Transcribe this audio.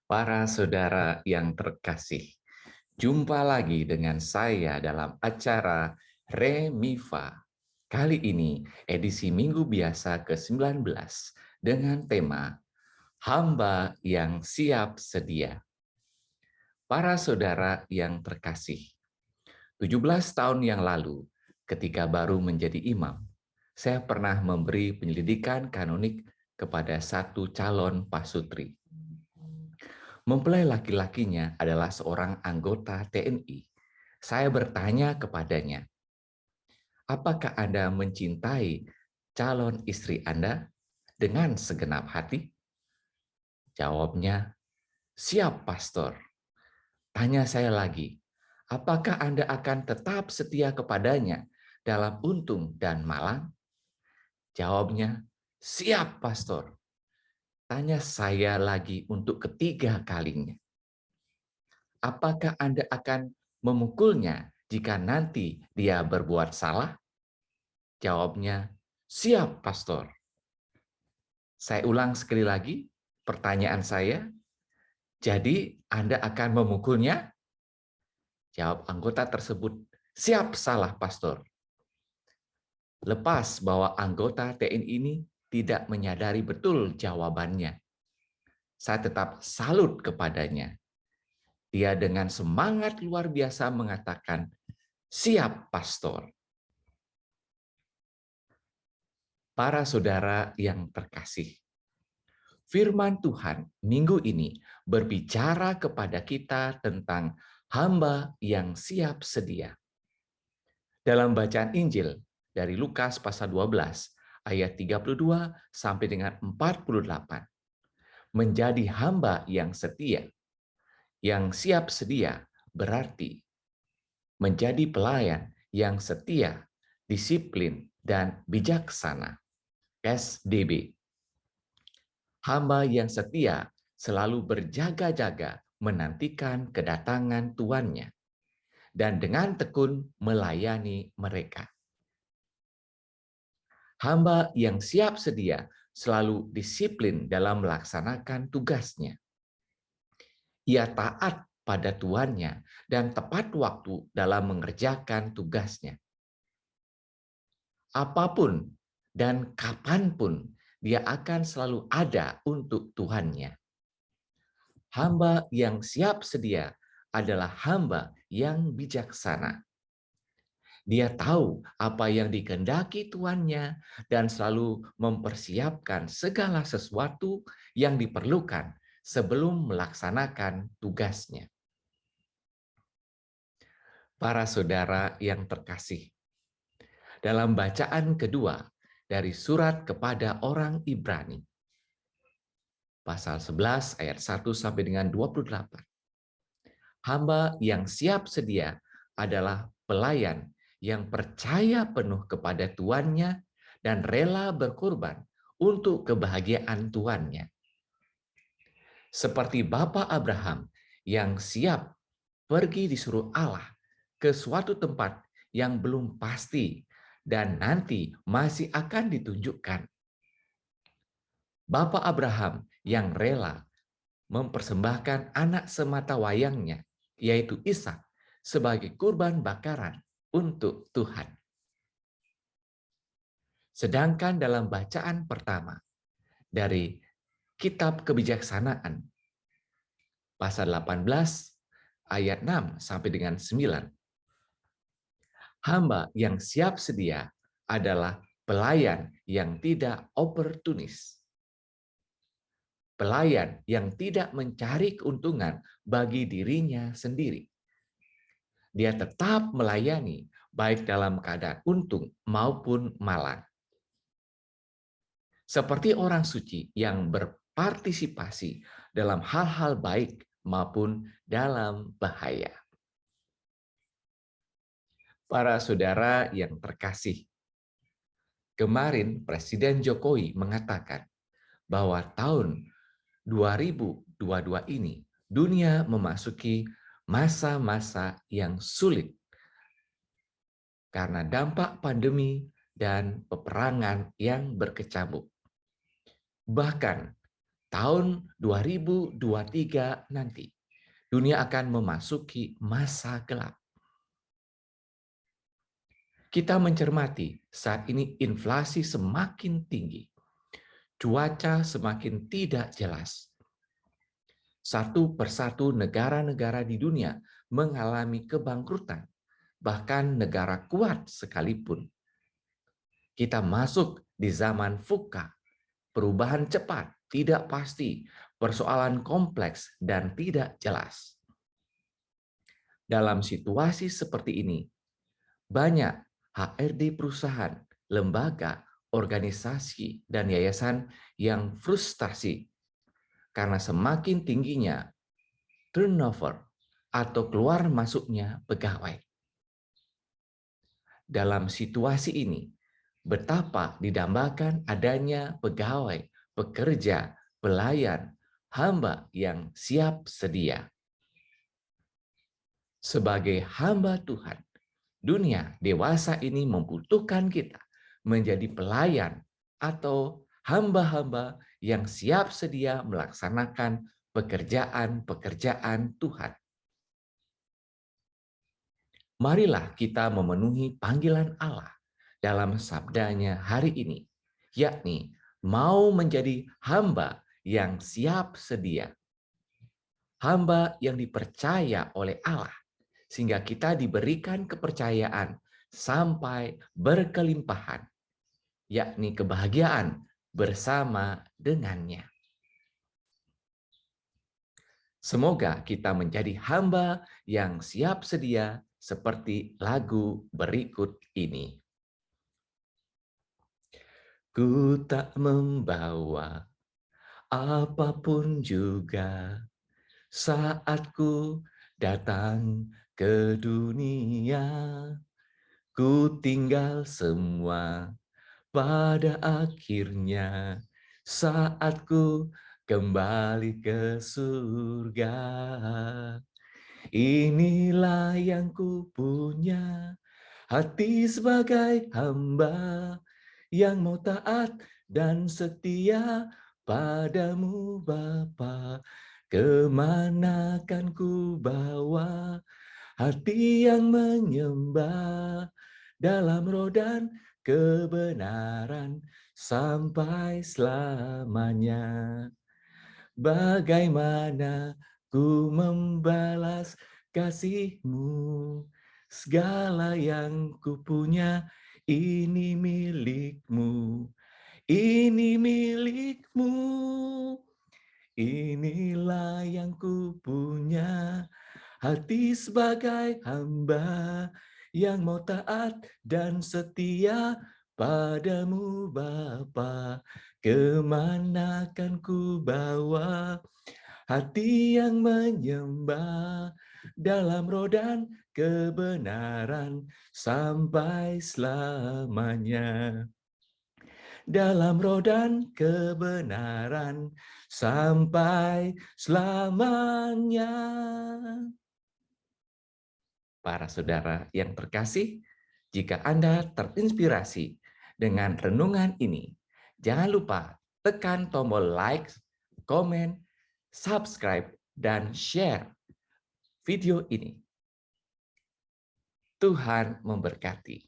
Para saudara yang terkasih, jumpa lagi dengan saya dalam acara Remifa. Kali ini edisi Minggu Biasa ke-19 dengan tema Hamba yang Siap Sedia. Para saudara yang terkasih, 17 tahun yang lalu ketika baru menjadi imam, saya pernah memberi penyelidikan kanonik kepada satu calon pasutri. Mempelai laki-lakinya adalah seorang anggota TNI. Saya bertanya kepadanya, apakah Anda mencintai calon istri Anda dengan segenap hati? Jawabnya, siap pastor. Tanya saya lagi, apakah Anda akan tetap setia kepadanya dalam untung dan malang? Jawabnya, siap pastor. Tanya saya lagi untuk ketiga kalinya, apakah Anda akan memukulnya jika nanti dia berbuat salah? Jawabnya, siap, Pastor. Saya ulang sekali lagi pertanyaan saya. Jadi Anda akan memukulnya? Jawab anggota tersebut, siap salah, Pastor. Lepas bahwa anggota TNI ini tidak menyadari betul jawabannya. Saya tetap salut kepadanya. Dia dengan semangat luar biasa mengatakan, siap, Pastor. Para saudara yang terkasih, firman Tuhan minggu ini berbicara kepada kita tentang hamba yang siap sedia. Dalam bacaan Injil dari Lukas pasal 12 ayat 32 sampai dengan 48, menjadi hamba yang setia, yang siap sedia berarti menjadi pelayan yang setia, disiplin, dan bijaksana. SDB. Hamba yang setia selalu berjaga-jaga menantikan kedatangan tuannya dan dengan tekun melayani mereka. Hamba yang siap sedia selalu disiplin dalam melaksanakan tugasnya. Ia taat pada tuannya dan tepat waktu dalam mengerjakan tugasnya. Apapun dan kapanpun dia akan selalu ada untuk Tuhannya. Hamba yang siap sedia adalah hamba yang bijaksana. Dia tahu apa yang dikehendaki tuannya dan selalu mempersiapkan segala sesuatu yang diperlukan sebelum melaksanakan tugasnya. Para saudara yang terkasih, dalam bacaan kedua dari surat kepada orang Ibrani, pasal 11 ayat 1 sampai dengan 28. Hamba yang siap sedia adalah pelayan yang percaya penuh kepada tuannya dan rela berkorban untuk kebahagiaan tuannya. Seperti Bapa Abraham yang siap pergi disuruh Allah ke suatu tempat yang belum pasti dan nanti masih akan ditunjukkan. Bapa Abraham yang rela mempersembahkan anak semata wayangnya, yaitu Ishak, sebagai kurban bakaran untuk Tuhan. Sedangkan dalam bacaan pertama dari Kitab Kebijaksanaan, pasal 18, ayat 6 sampai dengan 9, hamba yang siap sedia adalah pelayan yang tidak oportunis. Pelayan yang tidak mencari keuntungan bagi dirinya sendiri. Dia tetap melayani baik dalam keadaan untung maupun malang. Seperti orang suci yang berpartisipasi dalam hal-hal baik maupun dalam bahaya. Para saudara yang terkasih, kemarin Presiden Jokowi mengatakan bahwa tahun 2022 ini dunia memasuki masa-masa yang sulit karena dampak pandemi dan peperangan yang berkecamuk. Bahkan tahun 2023 nanti, dunia akan memasuki masa gelap. Kita mencermati saat ini inflasi semakin tinggi, cuaca semakin tidak jelas. Satu persatu negara-negara di dunia mengalami kebangkrutan, bahkan negara kuat sekalipun. Kita masuk di zaman VUCA, perubahan cepat, tidak pasti, persoalan kompleks, dan tidak jelas. Dalam situasi seperti ini, banyak HRD perusahaan, lembaga, organisasi, dan yayasan yang frustasi karena semakin tingginya turnover atau keluar masuknya pegawai. Dalam situasi ini, betapa didambakan adanya pegawai, pekerja, pelayan, hamba yang siap sedia. Sebagai hamba Tuhan, dunia dewasa ini membutuhkan kita menjadi pelayan atau hamba-hamba yang siap sedia melaksanakan pekerjaan-pekerjaan Tuhan. Marilah kita memenuhi panggilan Allah dalam sabdanya hari ini, yakni mau menjadi hamba yang siap sedia. Hamba yang dipercaya oleh Allah, sehingga kita diberikan kepercayaan sampai berkelimpahan, yakni kebahagiaan bersama dengannya. Semoga kita menjadi hamba yang siap sedia seperti lagu berikut ini. Ku tak membawa apapun juga saat ku datang ke dunia. Ku tinggal semua pada akhirnya saat ku kembali ke surga. Inilah yang ku punya, hati sebagai hamba yang mau taat dan setia padamu Bapa. Kemana kan ku bawa hati yang menyembah dalam rodan kebenaran sampai selamanya. Bagaimana ku membalas kasih-Mu, segala yang ku punya ini milik-Mu, ini milik-Mu. Inilah yang ku punya, hati sebagai hamba yang mau taat dan setia padamu Bapa. Kemana kan ku bawa hati yang menyembah dalam rodan kebenaran sampai selamanya. Dalam rodan kebenaran sampai selamanya. Para saudara yang terkasih, jika Anda terinspirasi dengan renungan ini, jangan lupa tekan tombol like, komen, subscribe, dan share video ini. Tuhan memberkati.